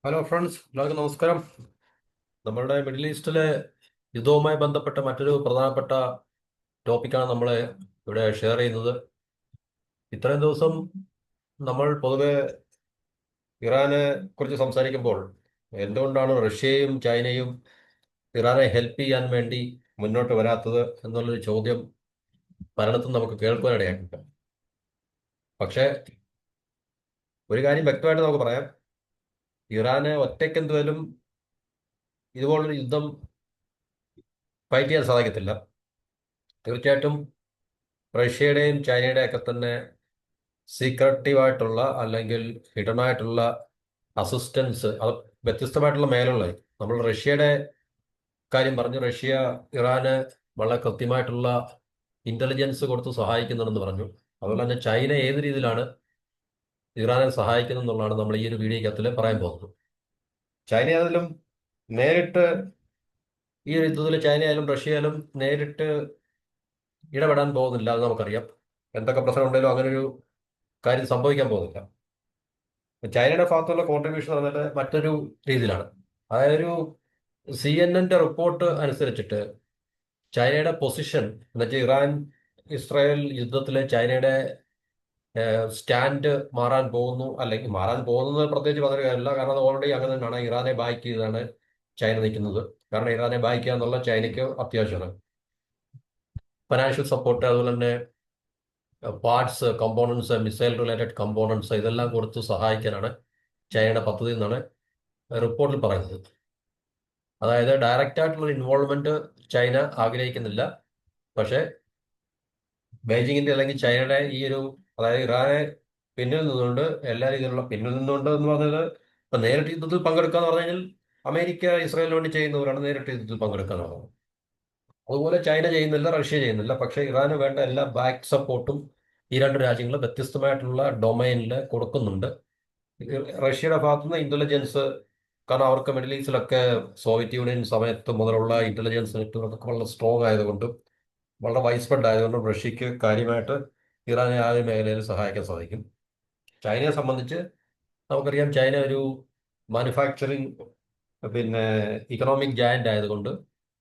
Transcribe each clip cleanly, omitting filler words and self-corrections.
Hello friends, എല്ലാവർക്കും നമസ്കാരം. നമ്മളുടെ മിഡിൽ ഈസ്റ്റിലെ യുദ്ധവുമായി ബന്ധപ്പെട്ട മറ്റൊരു പ്രധാനപ്പെട്ട ടോപ്പിക്കാണ് നമ്മൾ ഇവിടെ ഷെയർ ചെയ്യുന്നത്. ഇത്രയും ദിവസം നമ്മൾ പൊതുവെ ഇറാനെ കുറിച്ച് സംസാരിക്കുമ്പോൾ എന്തുകൊണ്ടാണ് റഷ്യയും ചൈനയും ഇറാനെ ഹെൽപ്പ് ചെയ്യാൻ വേണ്ടി മുന്നോട്ട് വരാത്തത് എന്നുള്ളൊരു ചോദ്യം പലയിടത്തും നമുക്ക് കേൾക്കുവാനിടയായിട്ടുണ്ട്. പക്ഷേ ഒരു കാര്യം വ്യക്തമായിട്ട് നമുക്ക് പറയാം, ഇറാന് ഒറ്റയ്ക്ക് എന്തുവരും ഇതുപോലൊരു യുദ്ധം ഫൈറ്റ് ചെയ്യാൻ സാധിക്കത്തില്ല. തീർച്ചയായിട്ടും റഷ്യയുടെയും ചൈനയുടെയും ഒക്കെ തന്നെ സീക്രട്ടീവായിട്ടുള്ള അല്ലെങ്കിൽ ഹിഡൻ ആയിട്ടുള്ള അസിസ്റ്റൻസ്, അത് വ്യത്യസ്തമായിട്ടുള്ള മേഖലകളായി. നമ്മൾ റഷ്യയുടെ കാര്യം പറഞ്ഞു. റഷ്യ ഇറാന് വളരെ കൃത്യമായിട്ടുള്ള ഇന്റലിജൻസ് കൊടുത്ത് സഹായിക്കുന്നുണ്ടെന്ന് പറഞ്ഞു. അതുപോലെ തന്നെ ചൈന ഏത് രീതിയിലാണ് ഇറാനെ സഹായിക്കുന്നത് എന്നുള്ളതാണ് നമ്മൾ ഈ ഒരു വീഡിയോക്കകത്തിൽ പറയാൻ പോകുന്നത്. ചൈന ആയാലും നേരിട്ട് ഈ ഒരു യുദ്ധത്തിൽ ചൈന ആയാലും റഷ്യ ആയാലും നേരിട്ട് ഇടപെടാൻ പോകുന്നില്ല, അത് നമുക്കറിയാം. എന്തൊക്കെ പ്രശ്നം ഉണ്ടെങ്കിലും അങ്ങനെ ഒരു കാര്യം സംഭവിക്കാൻ പോകുന്നില്ല. ചൈനയുടെ ഭാഗത്തുള്ള കോൺട്രിബ്യൂഷൻ പറഞ്ഞാൽ മറ്റൊരു രീതിയിലാണ്. അതായത് ഒരു CNN റിപ്പോർട്ട് അനുസരിച്ചിട്ട് ചൈനയുടെ പൊസിഷൻ എന്നുവെച്ചാൽ ഇറാൻ ഇസ്രായേൽ യുദ്ധത്തിലെ ചൈനയുടെ സ്റ്റാൻഡ് മാറാൻ പോകുന്നു, അല്ലെങ്കിൽ മാറാൻ പോകുന്നത് പ്രത്യേകിച്ച് പറഞ്ഞ കാര്യമില്ല. കാരണം അത് ഓൾറെഡി അങ്ങനെ തന്നെയാണ്. ഇറാനെ ബാക്ക് ചെയ്താണ് ചൈന നിൽക്കുന്നത്. കാരണം ഇറാനെ ബാക്ക് ചെയ്യുക എന്നുള്ള ചൈനയ്ക്ക് അത്യാവശ്യമാണ്. ഫിനാൻഷ്യൽ സപ്പോർട്ട്, അതുപോലെ തന്നെ parts, components, missile related components ഇതെല്ലാം കൊടുത്ത് സഹായിക്കാനാണ് ചൈനയുടെ പദ്ധതി എന്നാണ് റിപ്പോർട്ടിൽ പറയുന്നത്. അതായത് ഡയറക്റ്റ് ആയിട്ടുള്ള ഇൻവോൾവ്മെന്റ് ചൈന ആഗ്രഹിക്കുന്നില്ല. പക്ഷേ ബെയ്ജിങ്ങിന്റെ അല്ലെങ്കിൽ ചൈനയുടെ ഈ ഒരു, അതായത് ഇറാനെ പിന്നിൽ നിന്നുകൊണ്ട്, എല്ലാ രീതിയിലുള്ള പിന്നിൽ നിന്നുകൊണ്ട് എന്ന് പറഞ്ഞത്, ഇപ്പൊ നേരിട്ട് യുദ്ധത്തിൽ പങ്കെടുക്കുക എന്ന് പറഞ്ഞു കഴിഞ്ഞാൽ അമേരിക്ക ഇസ്രായേലിന് വേണ്ടി ചെയ്യുന്നവരാണ് നേരിട്ട് യുദ്ധത്തിൽ പങ്കെടുക്കുക എന്ന് പറയുന്നത്. അതുപോലെ ചൈന ചെയ്യുന്നില്ല, റഷ്യ ചെയ്യുന്നില്ല. പക്ഷേ ഇറാന് വേണ്ട എല്ലാ ബാക്ക് സപ്പോർട്ടും ഈ രണ്ട് രാജ്യങ്ങൾ വ്യത്യസ്തമായിട്ടുള്ള ഡൊമൈനിൽ കൊടുക്കുന്നുണ്ട്. റഷ്യയുടെ ഭാഗത്തുനിന്ന് ഇന്റലിജൻസ്, കാരണം അവർക്ക് മിഡിൽ ഈസ്റ്റിലൊക്കെ സോവിയറ്റ് യൂണിയൻ സമയത്ത് മുതലുള്ള ഇന്റലിജൻസ് നെറ്റ്വർക്ക് ഒക്കെ വളരെ സ്ട്രോങ് ആയതുകൊണ്ടും വളരെ വൈസ്പ്രെഡ് ആയതുകൊണ്ടും റഷ്യക്ക് കാര്യമായിട്ട് ഇറാനെ ആ ഒരു മേഖലയിൽ സഹായിക്കാൻ സാധിക്കും. ചൈനയെ സംബന്ധിച്ച് നമുക്കറിയാം, ചൈന ഒരു മാനുഫാക്ചറിങ്, പിന്നെ ഇക്കണോമിക് ജയന്റ് ആയതുകൊണ്ട്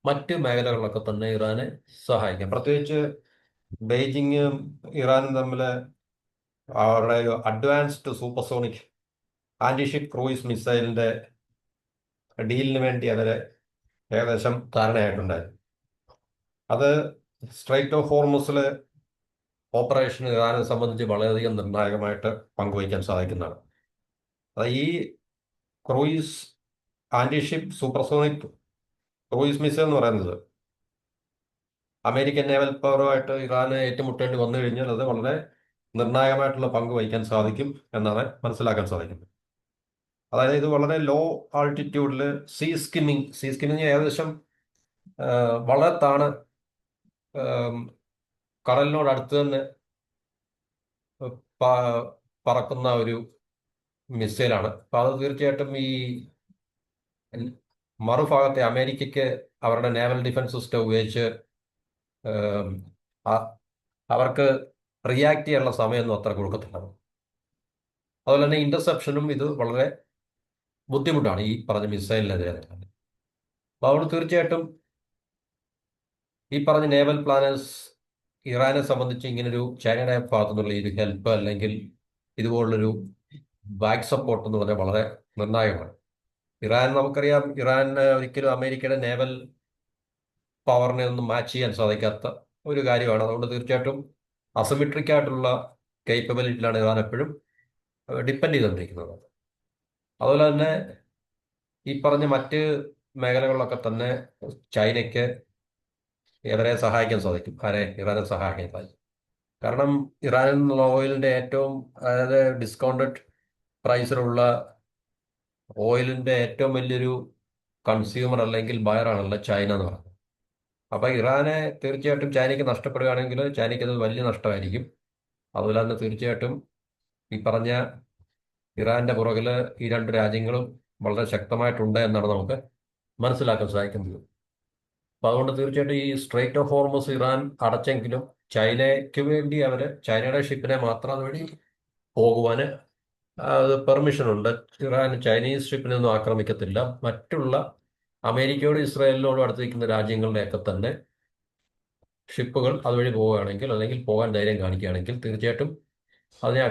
മറ്റ് മേഖലകളിലൊക്കെ തന്നെ ഇറാനെ സഹായിക്കാം. പ്രത്യേകിച്ച് ബെയ്ജിങ്ങും ഇറാനും തമ്മിൽ അവരുടെ ഒരു അഡ്വാൻസ്ഡ് സൂപ്പർസോണിക് ആന്റിഷിപ്പ് ക്രൂയിസ് മിസൈലിന്റെ ഡീലിന് വേണ്ടി അവര് ഏകദേശം ധാരണയായിട്ടുണ്ടായിരുന്നു. അത് സ്ട്രൈറ്റ് ഓഫ് ഹോർമുസിലെ ഓപ്പറേഷൻ ഇറാനെ സംബന്ധിച്ച് വളരെയധികം നിർണായകമായിട്ട് പങ്കുവയ്ക്കാൻ സാധിക്കുന്നതാണ്. അത് ഈ cruise anti-ship supersonic cruise missile എന്ന് പറയുന്നത് അമേരിക്കൻ നേവൽ പവറുമായിട്ട് ഇറാന് ഏറ്റുമുട്ടേണ്ടി വന്നു കഴിഞ്ഞാൽ അത് വളരെ നിർണായകമായിട്ടുള്ള പങ്ക് വഹിക്കാൻ സാധിക്കും എന്നാണ് മനസ്സിലാക്കാൻ സാധിക്കുന്നത്. അതായത് ഇത് വളരെ ലോ ആൾട്ടിറ്റ്യൂഡിൽ സീ സ്കിമ്മിങ് ഏകദേശം വളരെ താണ്, കടലിനോട് അടുത്ത് തന്നെ പ- പറക്കുന്ന ഒരു മിസൈലാണ്. അപ്പൊ അത് തീർച്ചയായിട്ടും ഈ മറുഭാഗത്തെ അമേരിക്കയ്ക്ക് അവരുടെ നേവൽ ഡിഫൻസ് സിസ്റ്റം ഉപയോഗിച്ച് ഏം, അ- അവർക്ക് റിയാക്ട് ചെയ്യാനുള്ള സമയമൊന്നും അത്ര കൊടുക്കത്തില്ല. അതുപോലെ തന്നെ ഇന്റർസെപ്ഷനും ഇത് വളരെ ബുദ്ധിമുട്ടാണ് ഈ പറഞ്ഞ മിസൈലിനെതിരെ. അപ്പൊ അതുകൊണ്ട് തീർച്ചയായിട്ടും ഈ പറഞ്ഞ നേവൽ പ്ലാനേഴ്സ് ഇറാനെ സംബന്ധിച്ച് ഇങ്ങനൊരു ചൈനയുടെ ഭാഗത്തു നിന്നുള്ള ഈ ഒരു ഹെൽപ്പ് അല്ലെങ്കിൽ ഇതുപോലുള്ളൊരു ബാക്ക് സപ്പോർട്ട് എന്ന് പറഞ്ഞാൽ വളരെ നിർണായകമാണ്. ഇറാൻ, നമുക്കറിയാം, ഇറാന് ഒരിക്കലും അമേരിക്കയുടെ നേവൽ പവറിനെ ഒന്നും മാച്ച് ചെയ്യാൻ സാധിക്കാത്ത ഒരു കാര്യമാണ്. അതുകൊണ്ട് തീർച്ചയായിട്ടും അസിമെട്രിക് ആയിട്ടുള്ള കേപ്പബിലിറ്റിയിലാണ് ഇറാൻ എപ്പോഴും ഡിപ്പെൻഡ് ചെയ്തുകൊണ്ടിരിക്കുന്നത്. അതുപോലെ തന്നെ ഈ പറഞ്ഞ മറ്റ് മേഖലകളിലൊക്കെ തന്നെ ചൈനയ്ക്ക് ഇവരെ സഹായിക്കാൻ സാധിക്കും. ആരെ? ഇറാനെ സഹായിക്കാൻ സാധിക്കും. കാരണം ഇറാനിൽ നിന്നുള്ള ഓയിലിന്റെ ഏറ്റവും, അതായത് ഡിസ്കൗണ്ടഡ് പ്രൈസിലുള്ള ഓയിലിന്റെ ഏറ്റവും വലിയൊരു കൺസ്യൂമർ അല്ലെങ്കിൽ ബയർ ആണല്ലോ ചൈന എന്ന് പറയുന്നത്. അപ്പൊ ഇറാനെ തീർച്ചയായിട്ടും ചൈനയ്ക്ക് നഷ്ടപ്പെടുകയാണെങ്കിൽ ചൈനയ്ക്ക് അത് വലിയ നഷ്ടമായിരിക്കും. അതുപോലെ തന്നെ തീർച്ചയായിട്ടും ഈ പറഞ്ഞ ഇറാന്റെ പുറകില് ഈ രണ്ട് രാജ്യങ്ങളും വളരെ ശക്തമായിട്ടുണ്ട് എന്നാണ് നമുക്ക് മനസ്സിലാക്കാൻ സാധിക്കുന്നത്. അപ്പൊ അതുകൊണ്ട് തീർച്ചയായിട്ടും ഈ സ്ട്രേറ്റ് ഓഫ് ഹോർമസ് ഇറാൻ അടച്ചെങ്കിലും ചൈനയ്ക്ക് വേണ്ടി അവര് ചൈനയുടെ ഷിപ്പിനെ മാത്രം അതുവഴി പോകുവാന് അത് പെർമിഷൻ ഉണ്ട്. ഇറാൻ ചൈനീസ് ഷിപ്പിനൊന്നും ആക്രമിക്കത്തില്ല. മറ്റുള്ള അമേരിക്കയോടും ഇസ്രായേലിനോടും അടുത്ത് നിൽക്കുന്ന രാജ്യങ്ങളുടെയൊക്കെ തന്നെ ഷിപ്പുകൾ അതുവഴി പോവുകയാണെങ്കിൽ, അല്ലെങ്കിൽ പോകാൻ ധൈര്യം കാണിക്കുകയാണെങ്കിൽ, തീർച്ചയായിട്ടും അതിനെ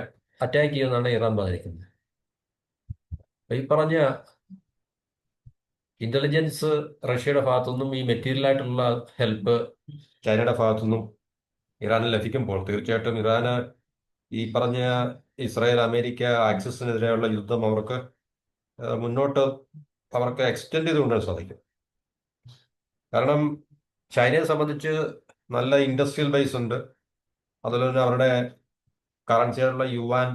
അറ്റാക്ക് ചെയ്യുമെന്നാണ് ഇറാൻ പറഞ്ഞിരിക്കുന്നത്. അപ്പൊ ഈ പറഞ്ഞ ഇന്റലിജൻസ് റഷ്യയുടെ ഭാഗത്തുനിന്നും ഈ മെറ്റീരിയൽ ആയിട്ടുള്ള ഹെൽപ്പ് ചൈനയുടെ ഭാഗത്തുനിന്നും ഇറാന് ലഭിക്കുമ്പോൾ, തീർച്ചയായിട്ടും ഇറാന് ഈ പറഞ്ഞ ഇസ്രായേൽ അമേരിക്ക ആക്സിസിനെതിരെയുള്ള യുദ്ധം അവർക്ക് മുന്നോട്ട് അവർക്ക് എക്സ്റ്റെൻഡ് ചെയ്ത് കൊണ്ടുവരാൻ സാധിക്കും. കാരണം ചൈനയെ സംബന്ധിച്ച് നല്ല ഇൻഡസ്ട്രിയൽ ബേസ് ഉണ്ട്. അതുപോലെ തന്നെ അവരുടെ കറൻസിയായിട്ടുള്ള യുവാൻ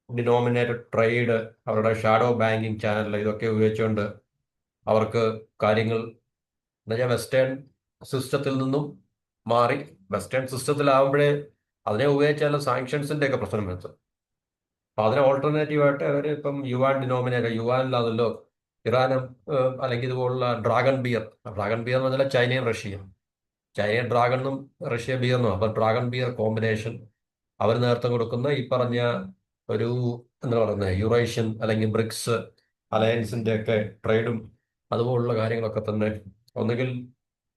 ഡിനോമിനേറ്റഡ് ട്രേഡ്, അവരുടെ ഷാഡോ ബാങ്കിങ് ചാനൽ, ഇതൊക്കെ ഉപയോഗിച്ചുകൊണ്ട് അവർക്ക് കാര്യങ്ങൾ എന്നുവെച്ചാൽ വെസ്റ്റേൺ സിസ്റ്റത്തിൽ നിന്നും മാറി വെസ്റ്റേൺ സിസ്റ്റത്തിലാവുമ്പോഴേ അതിനെ ഉപയോഗിച്ചാലും സാങ്ഷൻസിന്റെ ഒക്കെ പ്രശ്നം വരുത്തും. അപ്പൊ അതിന് ഓൾട്ടർനേറ്റീവായിട്ട് അവർ ഇപ്പം യുവാൻ ഡിനോമിനേറ്റർ, യുവാനിലാണല്ലോ ഇറാനും അല്ലെങ്കിൽ ഇതുപോലുള്ള ഡ്രാഗൺ ബിയർ എന്ന് പറഞ്ഞാൽ ചൈനയും റഷ്യയും. ചൈന ഡ്രാഗണും റഷ്യ ബിയറിനും, അപ്പൊ ഡ്രാഗൺ ബിയർ കോമ്പിനേഷൻ അവർ നേതൃത്വം കൊടുക്കുന്ന ഈ പറഞ്ഞ ഒരു എന്താ പറയുന്നത് യുറേഷ്യൻ അല്ലെങ്കിൽ ബ്രിക്സ് അലയൻസിന്റെ ഒക്കെ ട്രേഡും അതുപോലുള്ള കാര്യങ്ങളൊക്കെ തന്നെ ഒന്നുകിൽ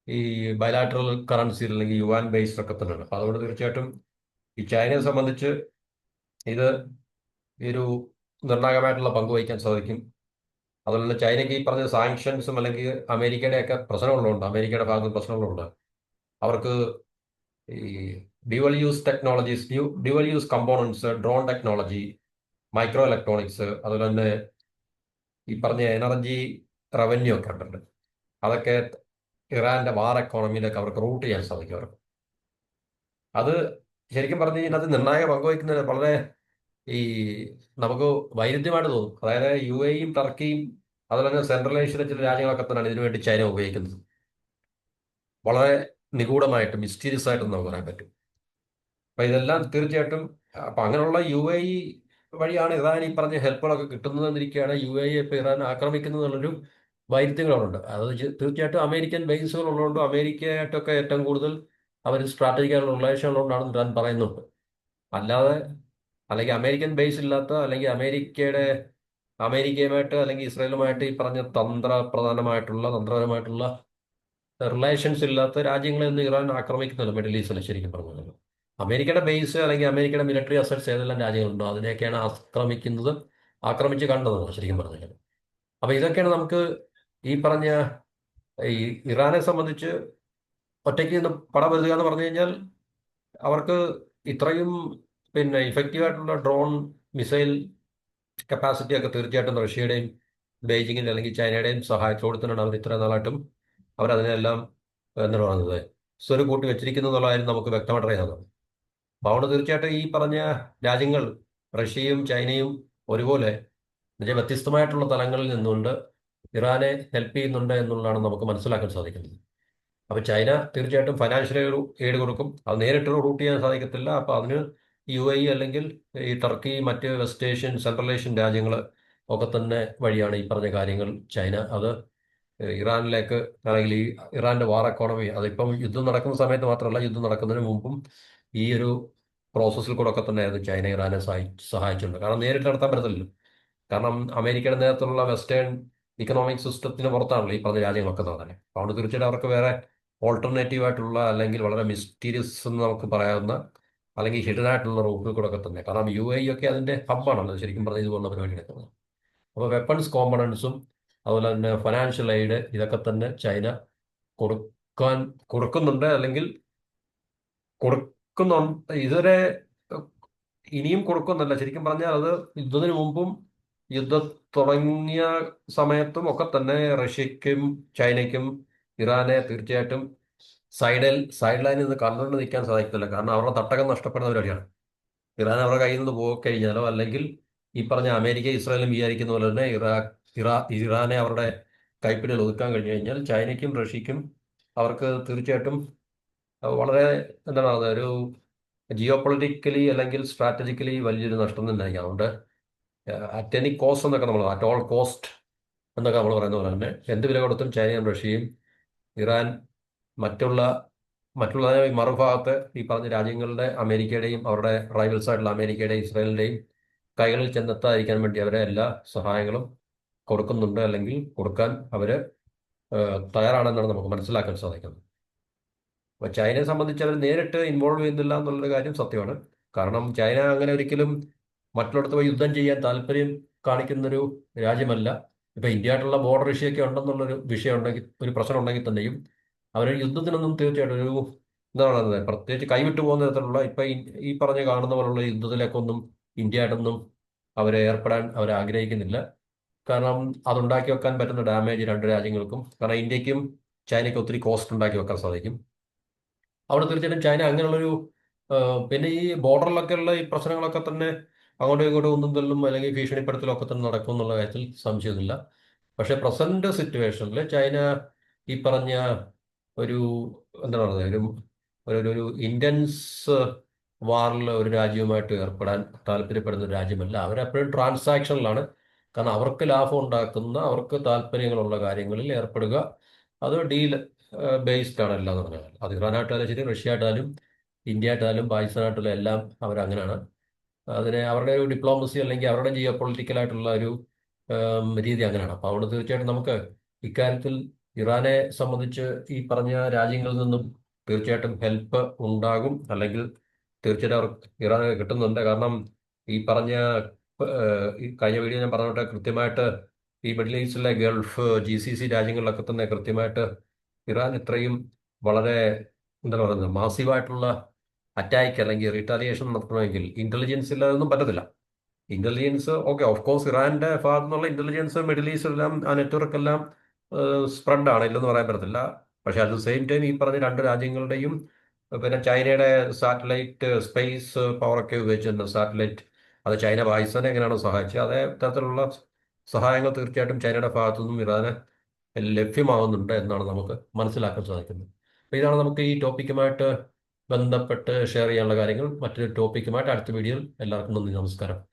ഈ ബയലാറ്ററൽ കറൻസിയിൽ അല്ലെങ്കിൽ യുവാൻ ബേസ്ഡ് ഒക്കെ തന്നെയാണ്. അപ്പൊ അതുകൊണ്ട് തീർച്ചയായിട്ടും ഈ ചൈനയെ സംബന്ധിച്ച് ഇത് ഈ ഒരു നിർണായകമായിട്ടുള്ള പങ്ക് വഹിക്കാൻ സാധിക്കും. അതുപോലെ ചൈനയ്ക്ക് ഈ പറഞ്ഞ സാങ്ഷൻസും അല്ലെങ്കിൽ അമേരിക്കയുടെ ഒക്കെ പ്രശ്നങ്ങളുണ്ട്, അമേരിക്കയുടെ ഭാഗത്ത് പ്രശ്നങ്ങളുണ്ട്. അവർക്ക് ഈ dual use technologies, dual use components, drone technology, micro electronics, അതുപോലെ തന്നെ ഈ പറഞ്ഞ എനർജി റവന്യൂ ഒക്കെ ഉണ്ടുണ്ട്. അതൊക്കെ ഇറാന്റെ വാർ എക്കോണമിയിലേക്ക് അവർക്ക് റൂട്ട് ചെയ്യാൻ സാധിക്കും അവർക്ക്. അത് ശരിക്കും പറഞ്ഞു കഴിഞ്ഞാൽ അത് നിർണായക പങ്കുവയ്ക്കുന്നത് വളരെ ഈ നമുക്ക് വൈരുദ്ധ്യമായിട്ട് തോന്നും. അതായത് UAEയും ടർക്കിയും അതുപോലെ തന്നെ സെൻട്രൽ ഏഷ്യയിലെ ചില രാജ്യങ്ങളൊക്കെ തന്നെയാണ് ഇതിനുവേണ്ടി ചൈന ഉപയോഗിക്കുന്നത്. വളരെ നിഗൂഢമായിട്ട് മിസ്റ്റീരിയസ് ആയിട്ട് നമുക്ക് പറയാൻ പറ്റും. അപ്പൊ ഇതെല്ലാം തീർച്ചയായിട്ടും അപ്പൊ അങ്ങനെയുള്ള UAE വഴിയാണ് ഇറാൻ ഈ പറഞ്ഞ ഹെൽപ്പുകളൊക്കെ കിട്ടുന്നതെന്നിരിക്കുകയാണ് UAE ഇപ്പൊ ഇറാൻ ആക്രമിക്കുന്നത് എന്നുള്ളൊരു വൈരുദ്ധ്യങ്ങളുണ്ട്. അത് തീർച്ചയായിട്ടും അമേരിക്കൻ ബേസുകൾ ഉള്ളതുകൊണ്ടും അമേരിക്കയായിട്ടൊക്കെ ഏറ്റവും കൂടുതൽ അവർ സ്ട്രാറ്റജിക് ആയിട്ടുള്ള റിലേഷൻ ഉള്ളതുകൊണ്ടാണ് ഇറാൻ പറയുന്നുണ്ട്. അല്ലാതെ അല്ലെങ്കിൽ അമേരിക്കൻ ബേസ് ഇല്ലാത്ത അല്ലെങ്കിൽ അമേരിക്കയുമായിട്ട് അല്ലെങ്കിൽ ഇസ്രായേലുമായിട്ട് ഈ പറഞ്ഞ തന്ത്രപരമായിട്ടുള്ള റിലേഷൻസ് ഇല്ലാത്ത രാജ്യങ്ങളെയൊന്നും ഇറാൻ ആക്രമിക്കുന്നില്ല മിഡിൽ ഈസ്റ്റിൽ. ശരിക്കും പറഞ്ഞത് അമേരിക്കയുടെ ബേസ് അല്ലെങ്കിൽ അമേരിക്കയുടെ മിലിറ്ററി അസറ്റ്സ് ഏതെല്ലാം രാജ്യങ്ങളുണ്ടോ അതിനെയൊക്കെയാണ് ആക്രമിച്ച് കണ്ടത് ശരിക്കും പറഞ്ഞത്. അപ്പൊ ഇതൊക്കെയാണ് നമുക്ക് ഈ പറഞ്ഞ ഈ ഇറാനെ സംബന്ധിച്ച് ഒറ്റയ്ക്ക് നിന്ന് പടപൊരുതുക എന്ന് പറഞ്ഞു കഴിഞ്ഞാൽ അവർക്ക് ഇത്രയും പിന്നെ ഇഫക്റ്റീവ് ആയിട്ടുള്ള ഡ്രോൺ മിസൈൽ കപ്പാസിറ്റി ഒക്കെ തീർച്ചയായിട്ടും റഷ്യയുടെയും ബെയ്ജിങ്ങിന്റെ അല്ലെങ്കിൽ ചൈനയുടെയും സഹായത്തോടെ തന്നെയാണ് അവർ ഇത്ര നാളായിട്ടും അവരതിനെല്ലാം എന്താണ് പറയുന്നത് സ്വരുക്കൂട്ടി വെച്ചിരിക്കുന്നു എന്നുള്ളതായിരുന്നു നമുക്ക് വ്യക്തമായിട്ട് അറിയാവുന്നത്. അപ്പോൾ അതുകൊണ്ട് തീർച്ചയായിട്ടും ഈ പറഞ്ഞ രാജ്യങ്ങൾ റഷ്യയും ചൈനയും ഒരുപോലെ എന്നുവെച്ചാൽ വ്യത്യസ്തമായിട്ടുള്ള തലങ്ങളിൽ നിന്നുകൊണ്ട് ഇറാനെ ഹെൽപ്പ് ചെയ്യുന്നുണ്ട് എന്നുള്ളതാണ് നമുക്ക് മനസ്സിലാക്കാൻ സാധിക്കുന്നത്. അപ്പൊ ചൈന തീർച്ചയായിട്ടും ഫൈനാൻഷ്യൽ എയ്ഡ് കൊടുക്കും. അത് നേരിട്ട് റൂട്ട് ചെയ്യാൻ സാധിക്കത്തില്ല. അപ്പൊ അതിന് UAE അല്ലെങ്കിൽ ഈ ടർക്കി, മറ്റ് വെസ്റ്റ് ഏഷ്യൻ, സെൻട്രൽ ഏഷ്യൻ രാജ്യങ്ങൾ ഒക്കെ തന്നെ വഴിയാണ് ഈ പറഞ്ഞ കാര്യങ്ങൾ ചൈന അത് ഇറാനിലേക്ക് അല്ലെങ്കിൽ ഈ ഇറാന്റെ വാർ എക്കോണമി അതിപ്പം യുദ്ധം നടക്കുന്ന സമയത്ത് മാത്രമല്ല, യുദ്ധം നടക്കുന്നതിന് മുമ്പും ഈ ഒരു പ്രോസസ്സിൽ കൂടെ ഒക്കെ തന്നെയായിരുന്നു ചൈന ഇറാനെ സഹായിച്ചിട്ടുണ്ട്. കാരണം നേരിട്ട് നടത്താൻ പറ്റത്തില്ലല്ലോ. കാരണം അമേരിക്കയുടെ നേതൃത്വത്തിലുള്ള വെസ്റ്റേൺ ഇക്കണോമിക് സിസ്റ്റത്തിന് പുറത്താണല്ലോ ഈ പറഞ്ഞ രാജ്യങ്ങളൊക്കെ തന്നെ. അതുകൊണ്ട് തീർച്ചയായിട്ടും അവർക്ക് വേറെ ഓൾട്ടർനേറ്റീവ് ആയിട്ടുള്ള അല്ലെങ്കിൽ വളരെ മിസ്റ്റീരിയസ് എന്ന് നമുക്ക് പറയാവുന്ന അല്ലെങ്കിൽ ഹിഡൻ ആയിട്ടുള്ള റൂട്ടിൽ കൂടെ ഒക്കെ തന്നെ. കാരണം UAE ഒക്കെ അതിന്റെ ഹബ്ബാണല്ലോ ശരിക്കും പറഞ്ഞ ഇതുപോലുള്ള പരിപാടി നടക്കുന്നത്. അപ്പോൾ വെപ്പൺസ് കോമ്പണൻസും അതുപോലെ തന്നെ ഫൈനാൻഷ്യൽ എയ്ഡ് ഇതൊക്കെ തന്നെ ചൈന കൊടുക്കാൻ കൊടുക്കുന്നുണ്ട് അല്ലെങ്കിൽ കൊടുക്കുന്നുണ്ട്. ഇതുവരെ ഇനിയും കൊടുക്കുന്നല്ല. ശരിക്കും പറഞ്ഞാൽ അത് യുദ്ധത്തിന് മുമ്പും യുദ്ധം തുടങ്ങിയ സമയത്തും ഒക്കെ തന്നെ റഷ്യക്കും ചൈനയ്ക്കും ഇറാനെ തീർച്ചയായിട്ടും സൈഡ് ലൈനിൽ നിന്ന് കണ്ടുകൊണ്ട് നിൽക്കാൻ സാധിക്കത്തില്ല. കാരണം അവരുടെ തട്ടകം നഷ്ടപ്പെടുന്ന പരിപാടിയാണ്. ഇറാൻ അവരുടെ കയ്യിൽ നിന്ന് പോയി കഴിഞ്ഞാലോ അല്ലെങ്കിൽ ഈ പറഞ്ഞ അമേരിക്ക ഇസ്രായേലും വിചാരിക്കുന്ന പോലെ തന്നെ ഇറാനെ അവരുടെ കൈപ്പിടിയിൽ ഒതുക്കാൻ കഴിഞ്ഞു കഴിഞ്ഞാൽ ചൈനയ്ക്കും റഷ്യക്കും അവർക്ക് തീർച്ചയായിട്ടും വളരെ എന്താണ് പറയുന്നത് ഒരു ജിയോ പൊളിറ്റിക്കലി അല്ലെങ്കിൽ സ്ട്രാറ്റജിക്കലി വലിയൊരു നഷ്ടം തന്നെ ആയിരിക്കും. അതുകൊണ്ട് അറ്റ് എനി കോസ്റ്റ് എന്നൊക്കെ നമ്മൾ അറ്റ് ഓൾ കോസ്റ്റ് എന്നൊക്കെ നമ്മൾ പറയുന്ന പോലെ തന്നെ എന്ത് വില കൊടുത്തും ചൈനയും റഷ്യയും ഇറാൻ മറ്റുള്ള മറ്റുള്ള മറുഭാഗത്ത് ഈ പറഞ്ഞ രാജ്യങ്ങളുടെ അമേരിക്കയുടെയും അവരുടെ റൈവൽസ് ആയിട്ടുള്ള അമേരിക്കയുടെയും ഇസ്രായേലിന്റെയും കൈകളിൽ ചെന്നെത്താതിരിക്കാൻ വേണ്ടി അവരെ എല്ലാ സഹായങ്ങളും കൊടുക്കുന്നുണ്ട്, അല്ലെങ്കിൽ കൊടുക്കാൻ അവർ തയ്യാറാണെന്നാണ് നമുക്ക് മനസ്സിലാക്കാൻ സാധിക്കുന്നത്. അപ്പോൾ ചൈനയെ സംബന്ധിച്ച് അവർ നേരിട്ട് ഇൻവോൾവ് ചെയ്യുന്നില്ല എന്നുള്ളൊരു കാര്യം സത്യമാണ്. കാരണം ചൈന അങ്ങനെ ഒരിക്കലും മറ്റുള്ളിടത്ത് പോയി യുദ്ധം ചെയ്യാൻ താല്പര്യം കാണിക്കുന്നൊരു രാജ്യമല്ല. ഇപ്പം ഇന്ത്യയായിട്ടുള്ള ബോർഡർ ഇഷ്യൊക്കെ ഉണ്ടെന്നുള്ളൊരു വിഷയം ഉണ്ടെങ്കിൽ, ഒരു പ്രശ്നം ഉണ്ടെങ്കിൽ തന്നെയും അവർ യുദ്ധത്തിനൊന്നും തീർച്ചയായിട്ടും ഒരു എന്താണ് പറയുന്നത്, പ്രത്യേകിച്ച് കൈവിട്ടു പോകുന്ന തരത്തിലുള്ള ഇപ്പം ഈ പറഞ്ഞ് കാണുന്ന പോലുള്ള യുദ്ധത്തിലേക്കൊന്നും ഇന്ത്യയായിട്ടൊന്നും അവരെ ഏർപ്പെടാൻ അവർ ആഗ്രഹിക്കുന്നില്ല. കാരണം അതുണ്ടാക്കി വെക്കാൻ പറ്റുന്ന ഡാമേജ് രണ്ട് രാജ്യങ്ങൾക്കും, കാരണം ഇന്ത്യക്കും ചൈനയ്ക്ക് ഒത്തിരി കോസ്റ്റ് ഉണ്ടാക്കി വെക്കാൻ സാധിക്കും. അവിടെ തീർച്ചയായിട്ടും ചൈന അങ്ങനെയുള്ളൊരു പിന്നെ ഈ ബോർഡറിലൊക്കെ ഉള്ള ഈ പ്രശ്നങ്ങളൊക്കെ തന്നെ അങ്ങോട്ടും ഇങ്ങോട്ടും ഒന്നും തള്ളും അല്ലെങ്കിൽ ഭീഷണിപ്പെടുത്തലും ഒക്കെ തന്നെ നടക്കും എന്നുള്ള കാര്യത്തിൽ സംശയമൊന്നുമില്ല. പക്ഷേ പ്രസന്റ് സിറ്റുവേഷനിൽ ചൈന ഈ പറഞ്ഞ ഒരു എന്താണ് പറയുന്നത്, ഒരു ഇന്റൻസ് വാറിൽ ഒരു രാജ്യവുമായിട്ട് ഏർപ്പെടാൻ താല്പര്യപ്പെടുന്ന ഒരു രാജ്യമല്ല. അവരെപ്പോഴും ട്രാൻസാക്ഷനിലാണ്. കാരണം അവർക്ക് ലാഭം ഉണ്ടാക്കുന്ന, അവർക്ക് താല്പര്യങ്ങളുള്ള കാര്യങ്ങളിൽ ഏർപ്പെടുക, അത് ഡീൽ ബേസ്ഡ് ആണ് എല്ലാം എന്ന് പറഞ്ഞാൽ. അത് ഇറാനായിട്ടാലും ശരി, റഷ്യ ആയിട്ടാലും ഇന്ത്യ ആയിട്ടാലും പാകിസ്ഥാൻ ആയിട്ടാലും എല്ലാം അവരങ്ങനെയാണ്. അതിനെ അവരുടെ ഒരു ഡിപ്ലോമസി അല്ലെങ്കിൽ അവരുടെ ജിയോ പൊളിറ്റിക്കലായിട്ടുള്ള ഒരു രീതി അങ്ങനെയാണ്. അപ്പോൾ അതുകൊണ്ട് തീർച്ചയായിട്ടും നമുക്ക് ഇക്കാര്യത്തിൽ ഇറാനെ സംബന്ധിച്ച് ഈ പറഞ്ഞ രാജ്യങ്ങളിൽ നിന്നും തീർച്ചയായിട്ടും ഹെൽപ്പ് ഉണ്ടാകും, അല്ലെങ്കിൽ തീർച്ചയായിട്ടും അവർക്ക് ഇറാന് കിട്ടുന്നുണ്ട്. കാരണം ഈ പറഞ്ഞ ഈ കഴിഞ്ഞ വീഡിയോ ഞാൻ പറഞ്ഞിട്ട് കൃത്യമായിട്ട് ഈ മിഡിൽ ഈസ്റ്റിലെ ഗൾഫ് GCC രാജ്യങ്ങളിലൊക്കെ തന്നെ കൃത്യമായിട്ട് ഇറാൻ ഇത്രയും വളരെ എന്താണ് പറയുന്നത്, മാസീവായിട്ടുള്ള അറ്റാക്ക് അല്ലെങ്കിൽ റീറ്റാലിയേഷൻ നടത്തണമെങ്കിൽ ഇന്റലിജൻസ് ഇല്ലാതൊന്നും പറ്റത്തില്ല. ഇന്റലിജൻസ് ഓക്കെ, ഓഫ് കോഴ്സ് ഇറാന്റെ ഭാഗത്തു നിന്നുള്ള ഇന്റലിജൻസ് മിഡിൽ ഈസ്റ്റ് എല്ലാം ആ നെറ്റ്വർക്ക് എല്ലാം സ്പ്രെഡ് ആണ്, ഇല്ലെന്ന് പറയാൻ പറ്റത്തില്ല. പക്ഷെ അറ്റ് ദ സെയിം ടൈം ഈ പറഞ്ഞ രണ്ട് രാജ്യങ്ങളുടെയും പിന്നെ ചൈനയുടെ സാറ്റലൈറ്റ് സ്പേസ് പവറൊക്കെ ഉപയോഗിച്ചിട്ടുണ്ട്. സാറ്റലൈറ്റ് അത് ചൈന പാകിസ്ഥാനെ എങ്ങനെയാണോ സഹായിച്ചത്, അതേ തരത്തിലുള്ള സഹായങ്ങൾ തീർച്ചയായിട്ടും ചൈനയുടെ ഭാഗത്തു നിന്നും ഇറാന് ലഭ്യമാവുന്നുണ്ട് എന്നാണ് നമുക്ക് മനസ്സിലാക്കാൻ സാധിക്കുന്നത്. അപ്പോൾ ഇതാണ് നമുക്ക് ഈ ടോപ്പിക്കുമായിട്ട് ബന്ധപ്പെട്ട് ഷെയർ ചെയ്യാനുള്ള കാര്യങ്ങൾ. മറ്റൊരു ടോപ്പിക്കുമായിട്ട് അടുത്ത വീഡിയോയിൽ എല്ലാവർക്കും നന്ദി, നമസ്കാരം.